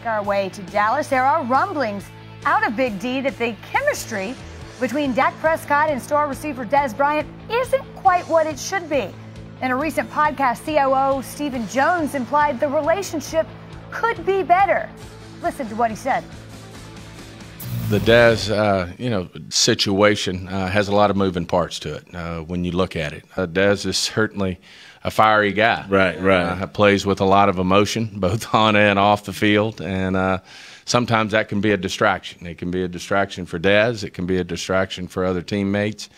make our way to Dallas. There are rumblings out of Big D that the chemistry between Dak Prescott and star receiver Dez Bryant isn't quite what it should be. In a recent podcast, COO Stephen Jones implied the relationship could be better. Listen to what he said. The Dez, situation has a lot of moving parts to it when you look at it. Dez is certainly a fiery guy. Right. Plays with a lot of emotion, both on and off the field, and sometimes that can be a distraction. It can be a distraction for Dez. It can be a distraction for other teammates,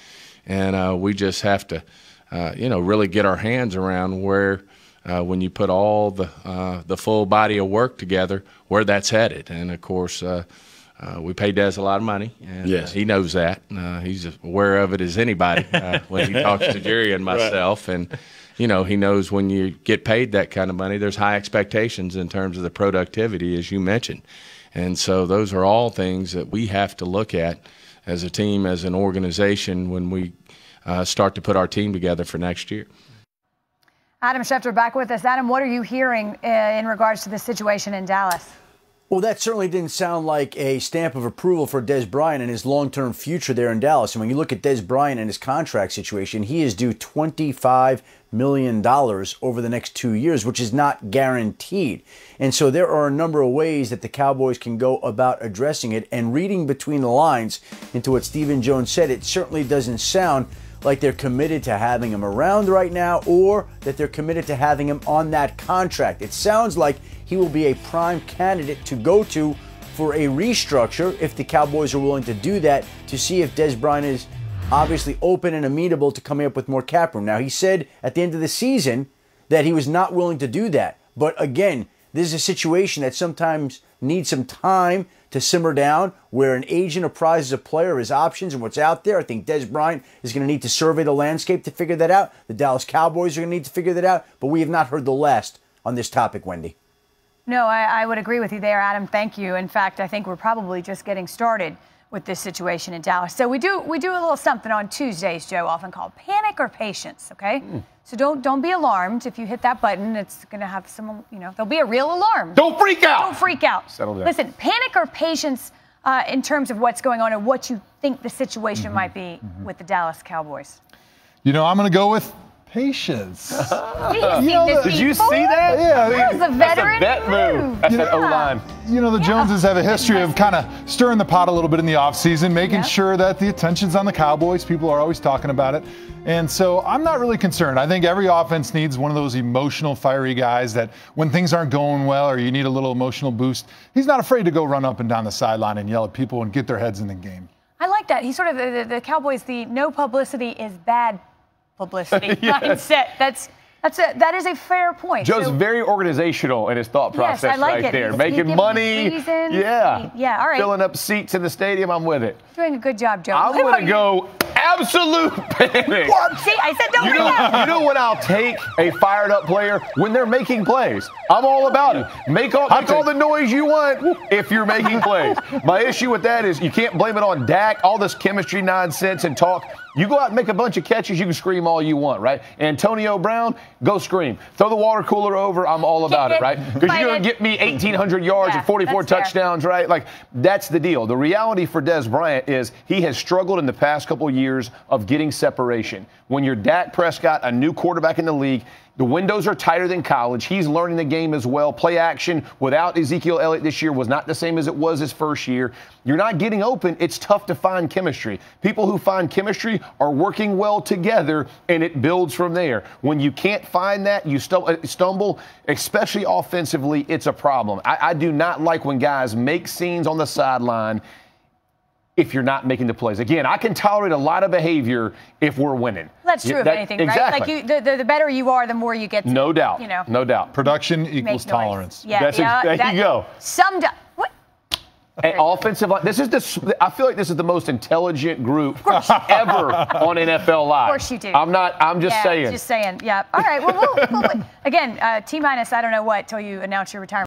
and we just have to, really get our hands around where. When you put all the full body of work together, where that's headed. And, of course, we pay Dez a lot of money, and yes. He knows that. He's aware of it as anybody when he talks to Jerry and myself. Right. And, he knows when you get paid that kind of money, there's high expectations in terms of the productivity, as you mentioned. And so those are all things that we have to look at as a team, as an organization, when we start to put our team together for next year. Adam Schefter back with us. Adam, what are you hearing in regards to the situation in Dallas? Well, that certainly didn't sound like a stamp of approval for Dez Bryant and his long-term future there in Dallas. And when you look at Dez Bryant and his contract situation, he is due $25 million over the next 2 years, which is not guaranteed. And so there are a number of ways that the Cowboys can go about addressing it. And reading between the lines into what Stephen Jones said, it certainly doesn't sound like they're committed to having him around right now, or that they're committed to having him on that contract. It sounds like he will be a prime candidate to go to for a restructure if the Cowboys are willing to do that, to see if Dez Bryant is obviously open and amenable to coming up with more cap room. Now, he said at the end of the season that he was not willing to do that. But again, this is a situation that sometimes needs some time to simmer down, where an agent apprises a player of his options and what's out there. I think Dez Bryant is going to need to survey the landscape to figure that out. The Dallas Cowboys are going to need to figure that out. But we have not heard the last on this topic, Wendy. No, I would agree with you there, Adam. Thank you. In fact, I think we're probably just getting started with this situation in Dallas. So we do a little something on Tuesdays, Joe, often called panic or patience, okay? So don't be alarmed if you hit that button. It's going to have some, there'll be a real alarm. Don't freak out. Don't freak out. Settle down. Listen, panic or patience in terms of what's going on and what you think the situation might be with the Dallas Cowboys. I'm going to go with patience. Did you see that? Yeah. That was a veteran That's a vet move. That's an O-line. The Joneses have a history of kind of stirring the pot a little bit in the offseason, making sure that the attention's on the Cowboys. People are always talking about it. And so I'm not really concerned. I think every offense needs one of those emotional, fiery guys that when things aren't going well or you need a little emotional boost, he's not afraid to go run up and down the sideline and yell at people and get their heads in the game. I like that. He's sort of the Cowboys, the no publicity is bad publicity mindset. That is a fair point. Joe's very organizational in his thought process. Yes, I like right it. there. Making money. Yeah, all right. Filling up seats in the stadium. I'm with it. Doing a good job, Joe. I'm going to go absolute panic. What? See, I said don't freak out. You know when I'll take a fired up player? When they're making plays. I'm all about it. Make all the noise you want if you're making plays. My issue with that is you can't blame it on Dak, all this chemistry nonsense and talk. You go out and make a bunch of catches, you can scream all you want, right? Antonio Brown, go scream. Throw the water cooler over, I'm all about it, right? Because you're going to get me 1,800 yards and 44 touchdowns, right? Like, that's the deal. The reality for Dez Bryant is he has struggled in the past couple of years of getting separation. When you're Dak Prescott, a new quarterback in the league, the windows are tighter than college. He's learning the game as well. Play action without Ezekiel Elliott this year was not the same as it was his first year. You're not getting open. It's tough to find chemistry. People who find chemistry are working well together, and it builds from there. When you can't find that, you stumble, especially offensively, it's a problem. I do not like when guys make scenes on the sideline if you're not making the plays. Again, I can tolerate a lot of behavior if we're winning. That's true of anything, right? Exactly. Like the better you are, the more you get. No doubt. No doubt. Production equals tolerance. Yeah. There you go. Summed up. What? And offensive line. I feel like this is the most intelligent group ever on NFL Live. Of course you do. I'm just saying. Just saying. Yeah. All right. Well, again, T-minus, I don't know what, till you announce your retirement.